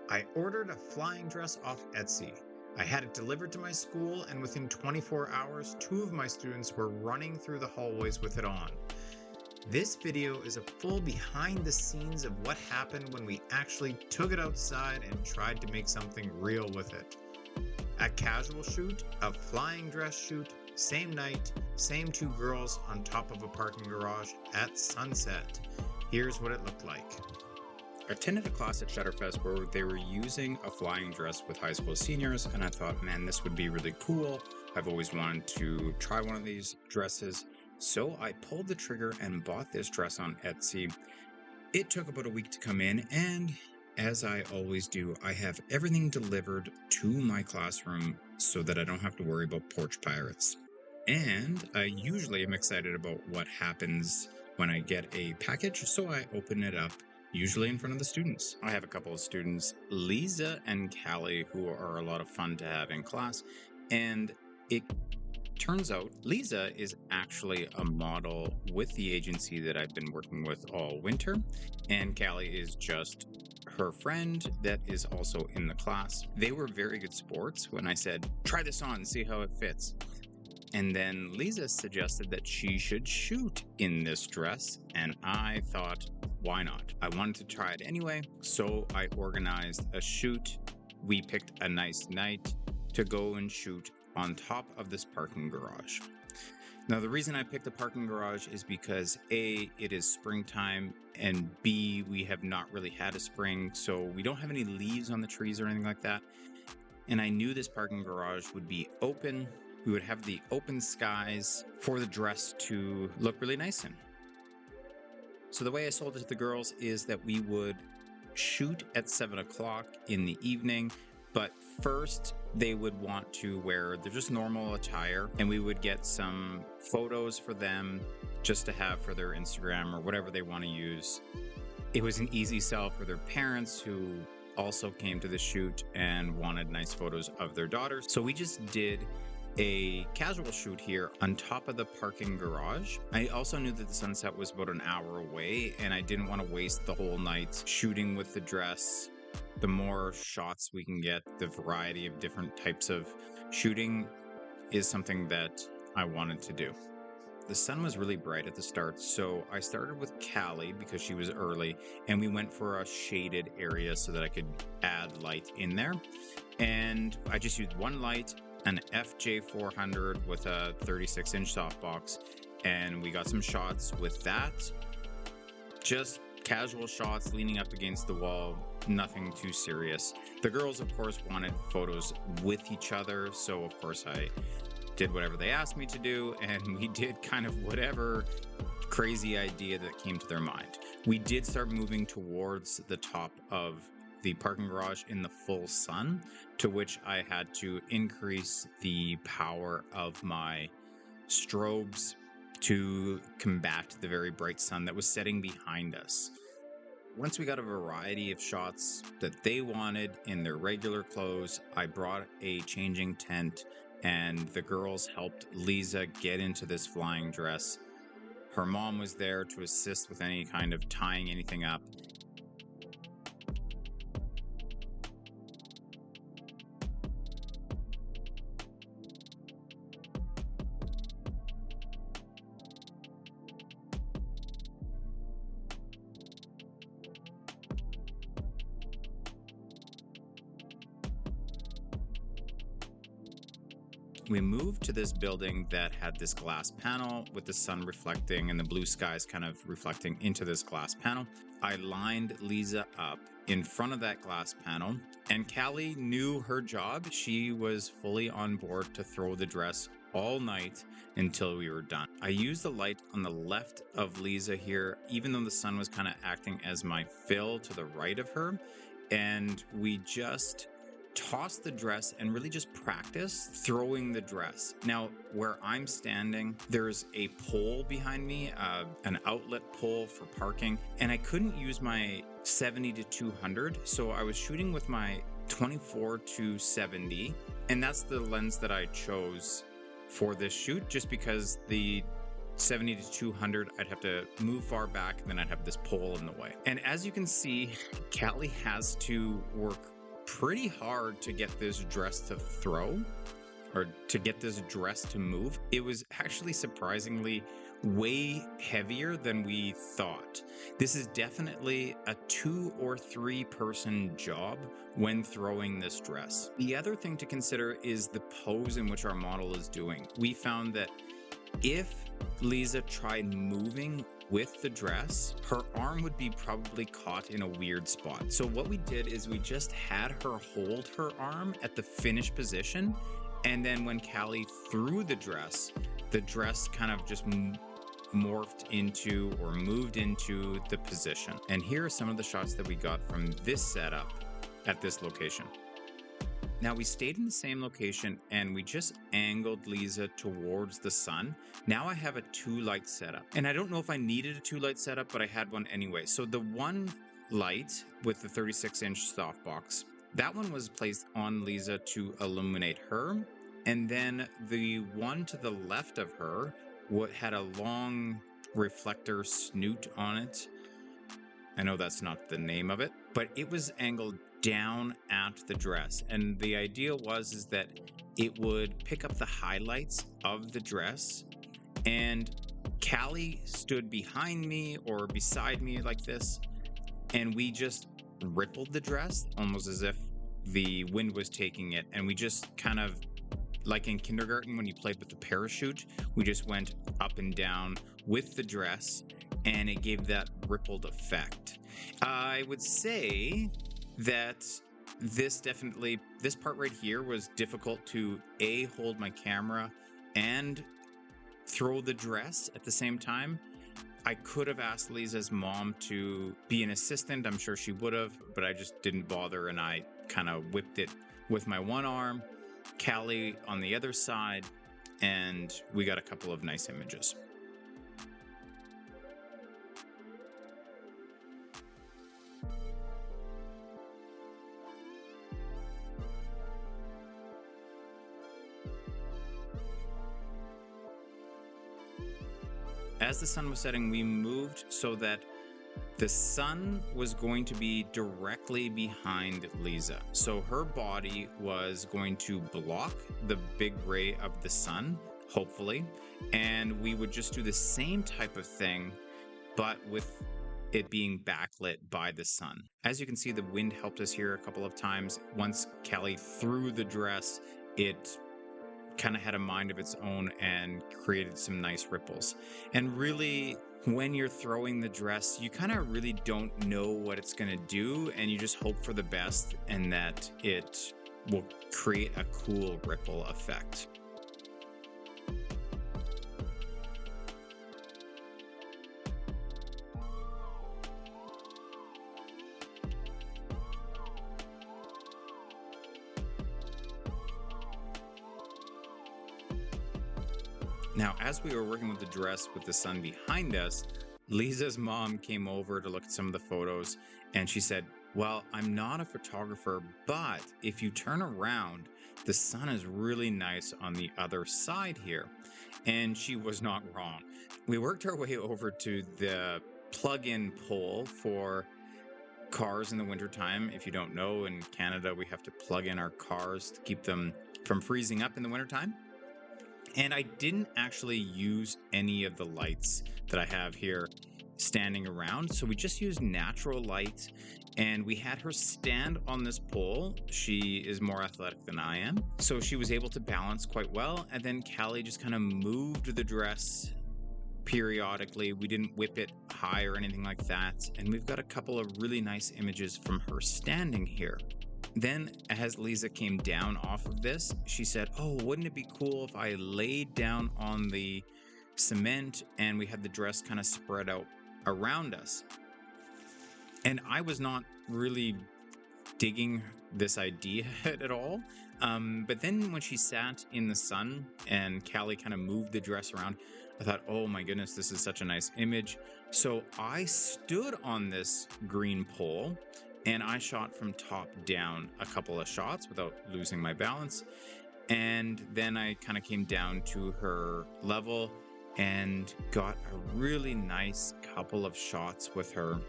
I ordered a flying dress off Etsy. I had it delivered to my school, and within 24 hours, two of my students were running through the hallways with it on. This video is a full behind the scenes of what happened when we actually took it outside and tried to make something real with it. A casual shoot, a flying dress shoot, same night, same two girls on top of a parking garage at sunset. Here's what it looked like. I attended a class at Shutterfest where they were using a flying dress with high school seniors, and I thought, man, this would be really cool. I've always wanted to try one of these dresses. So I pulled the trigger and bought this dress on Etsy. It took about a week to come in, and as I always do, I have everything delivered to my classroom so that I don't have to worry about porch pirates. And I usually am excited about what happens when I get a package, so I open it up, usually in front of the students. I have a couple of students, Lisa and Callie, who are a lot of fun to have in class, and it turns out Lisa is actually a model with the agency that I've been working with all winter, and Callie is just her friend that is also in the class. They were very good sports when I said, try this on, see how it fits. And then Lisa suggested that she should shoot in this dress, and I thought, why not? I wanted to try it anyway, so I organized a shoot. We picked a nice night to go and shoot on top of this parking garage. Now, the reason I picked the parking garage is because A, it is springtime, and B, we have not really had a spring, so we don't have any leaves on the trees or anything like that. And I knew this parking garage would be open. We would have the open skies for the dress to look really nice in. So the way I sold it to the girls is that we would shoot at 7 o'clock in the evening, but first they would want to wear their just normal attire, and we would get some photos for them just to have for their Instagram or whatever they want to use. It was an easy sell for their parents who also came to the shoot and wanted nice photos of their daughters. So we just did a casual shoot here on top of the parking garage. I also knew that the sunset was about an hour away, and I didn't want to waste the whole night shooting with the dress. The more shots we can get, the variety of different types of shooting is something that I wanted to do. The sun was really bright at the start, so I started with Callie because she was early, and we went for a shaded area so that I could add light in there. And I just used one light, an FJ400 with a 36-inch softbox, and we got some shots with that. Just casual shots leaning up against the wall, nothing too serious. The girls, of course, wanted photos with each other, so of course I did whatever they asked me to do, and we did kind of whatever crazy idea that came to their mind. We did start moving towards the top of the parking garage in the full sun, to which I had to increase the power of my strobes to combat the very bright sun that was setting behind us. Once we got a variety of shots that they wanted in their regular clothes, I brought a changing tent, and the girls helped Lisa get into this flying dress. Her mom was there to assist with any kind of tying anything up. We moved to this building that had this glass panel with the sun reflecting and the blue skies kind of reflecting into this glass panel. I lined Lisa up in front of that glass panel, and Callie knew her job. She was fully on board to throw the dress all night until we were done. I used the light on the left of Lisa here, even though the sun was kind of acting as my fill to the right of her, and we just toss the dress and really just practice throwing the dress. Now, where I'm standing, there's a pole behind me, an outlet pole for parking, and I couldn't use my 70 to 200, so I was shooting with my 24 to 70, and that's the lens that I chose for this shoot, just because the 70 to 200, I'd have to move far back, and then I'd have this pole in the way. And as you can see, Callie has to work pretty hard to get this dress to throw or to get this dress to move. It was actually surprisingly way heavier than we thought. This is definitely a 2 or 3 person job when throwing this dress. The other thing to consider is the pose in which our model is doing. We found that if Lisa tried moving with the dress, her arm would be probably caught in a weird spot. So what we did is we just had her hold her arm at the finished position, and then when Callie threw the dress kind of just morphed into or moved into the position. And here are some of the shots that we got from this setup at this location. Now we stayed in the same location and we just angled Lisa towards the sun. Now I have a 2-light setup. And I don't know if I needed a 2-light setup, but I had one anyway. So the one light with the 36-inch softbox, that one was placed on Lisa to illuminate her. And then the one to the left of her had a long reflector snoot on it. I know that's not the name of it, but it was angled down at the dress. And the idea is that it would pick up the highlights of the dress. And Callie stood behind me or beside me like this, and we just rippled the dress almost as if the wind was taking it. And we just kind of, like in kindergarten when you played with the parachute, we just went up and down with the dress, and it gave that rippled effect. I would say that this part right here was difficult to hold my camera and throw the dress at the same time. I could have asked Lisa's mom to be an assistant. I'm sure she would have, but I just didn't bother, and I kind of whipped it with my one arm, Callie on the other side, and we got a couple of nice images. As the sun was setting, we moved so that the sun was going to be directly behind Lisa. So her body was going to block the big ray of the sun, hopefully. And we would just do the same type of thing, but with it being backlit by the sun. As you can see, the wind helped us here a couple of times. Once Callie threw the dress, it kind of had a mind of its own and created some nice ripples. And really, when you're throwing the dress, you kind of really don't know what it's going to do, and you just hope for the best and that it will create a cool ripple effect. Now, as we were working with the dress with the sun behind us, Lisa's mom came over to look at some of the photos, and she said, "Well, I'm not a photographer, but if you turn around, the sun is really nice on the other side here." And she was not wrong. We worked our way over to the plug-in pole for cars in the wintertime. If you don't know, in Canada, we have to plug in our cars to keep them from freezing up in the wintertime. And I didn't actually use any of the lights that I have here standing around. So we just used natural light, and we had her stand on this pole. She is more athletic than I am, so she was able to balance quite well. And then Callie just kind of moved the dress periodically. We didn't whip it high or anything like that. And we've got a couple of really nice images from her standing here. Then, as Lisa came down off of this, she said, "Oh, wouldn't it be cool if I laid down on the cement and we had the dress kind of spread out around us?" And I was not really digging this idea at all. But then when she sat in the sun and Callie kind of moved the dress around, I thought, oh my goodness, this is such a nice image. So I stood on this green pole and I shot from top down a couple of shots without losing my balance. And then I kind of came down to her level and got a really nice couple of shots with her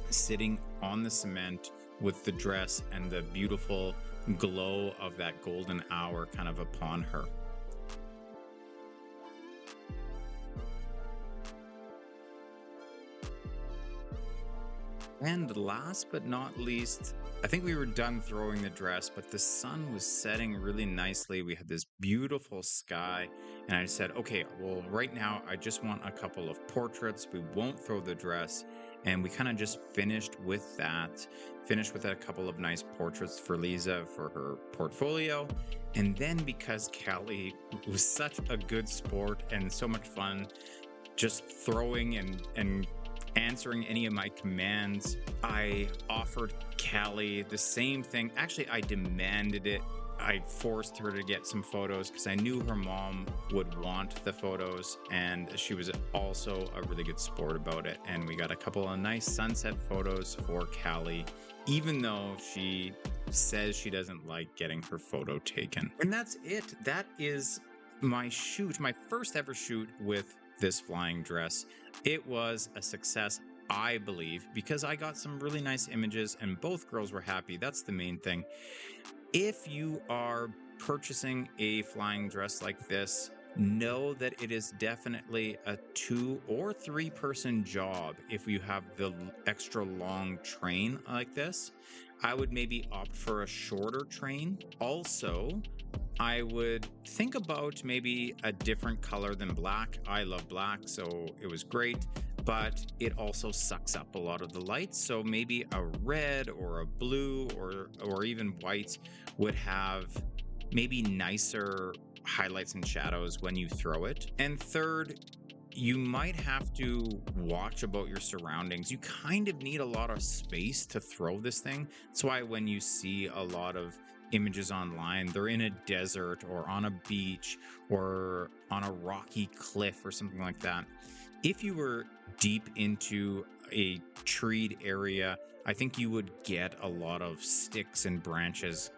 sitting on the cement with the dress and the beautiful glow of that golden hour kind of upon her. And last but not least, I think we were done throwing the dress, but the sun was setting really nicely. We had this beautiful sky, and I said, okay, well, right now I just want a couple of portraits. We won't throw the dress. And we kind of just finished with that, finished with a couple of nice portraits for Lisa for her portfolio. And then because Callie was such a good sport and so much fun, just throwing and answering any of my commands, I offered Callie the same thing. Actually, I demanded it. I forced her to get some photos because I knew her mom would want the photos, and she was also a really good sport about it. And we got a couple of nice sunset photos for Callie, even though she says she doesn't like getting her photo taken. And that's it. That is my shoot, my first ever shoot with this flying dress. It was a success, I believe, because I got some really nice images and both girls were happy. That's the main thing. If you are purchasing a flying dress like this, know that it is definitely a 2 or 3 person job if you have the extra long train like this. I would maybe opt for a shorter train. Also, I would think about maybe a different color than black. I love black, so it was great, but it also sucks up a lot of the light. So maybe a red or a blue or even white would have maybe nicer highlights and shadows when you throw it. And third, you might have to watch about your surroundings. You kind of need a lot of space to throw this thing. That's why when you see a lot of images online, they're in a desert or on a beach or on a rocky cliff or something like that. If you were deep into a treed area, I think you would get a lot of sticks and branches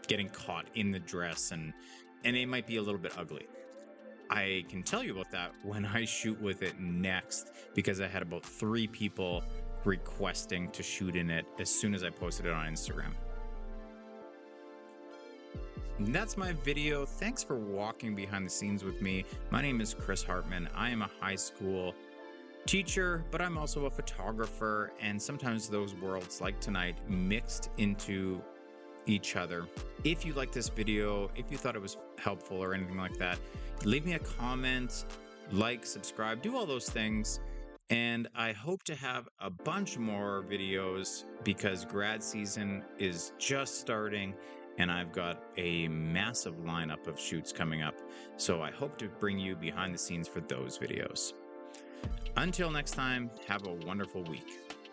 getting caught in the dress, and it might be a little bit ugly. I can tell you about that when I shoot with it next, because I had about 3 people requesting to shoot in it as soon as I posted it on Instagram. And that's my video. Thanks for walking behind the scenes with me. My name is Chris Hartman. I am a high school teacher, but I'm also a photographer, and sometimes those worlds, like tonight, mixed into each other. If you like this video, if you thought it was helpful or anything like that, leave me a comment, like, subscribe, do all those things. And I hope to have a bunch more videos because grad season is just starting and I've got a massive lineup of shoots coming up. So I hope to bring you behind the scenes for those videos. Until next time, have a wonderful week.